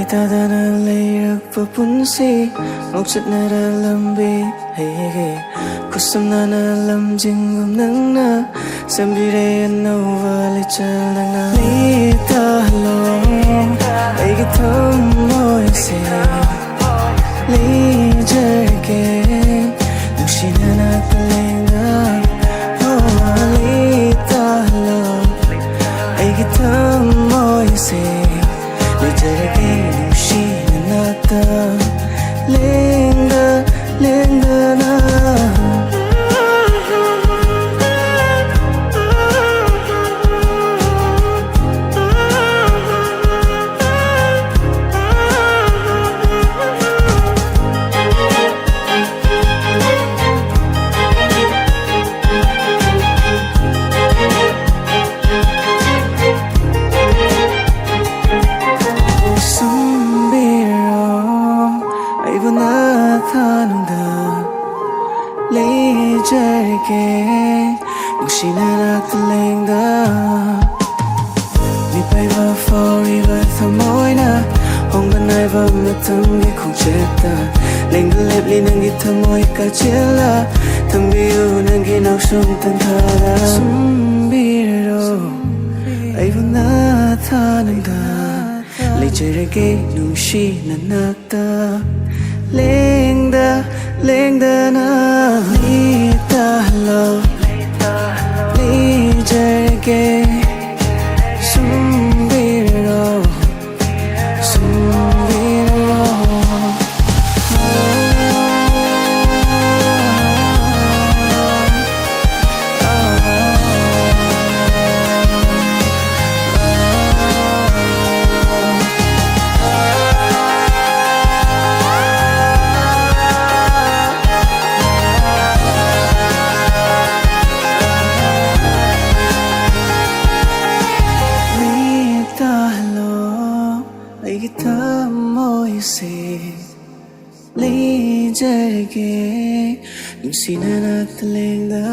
Tadana leirak papunsi Ngokchat nara lambi hege Kusam nana lam jingum nangna Sambire anova lechal nangna Lita halo Aigi thamoy se Leijarage Nushina na talenga Lita halo Aigi thamoy se Leijarage nushina na ta Lenga na LEIJARAGE Nushina na talenga Nipaiva forever thamoyna Honganaiva matamgi khongcheta Lenga lepli nangi thamoy kachela Thambiyu nangi nausum tanthara Sumbiro Aiva na thananda LEIJARAGE Nushina nakta Lengda na Lita halo Leijarage Sumbiro Aigi thamoy se LEIJARAGE Nushina na talenga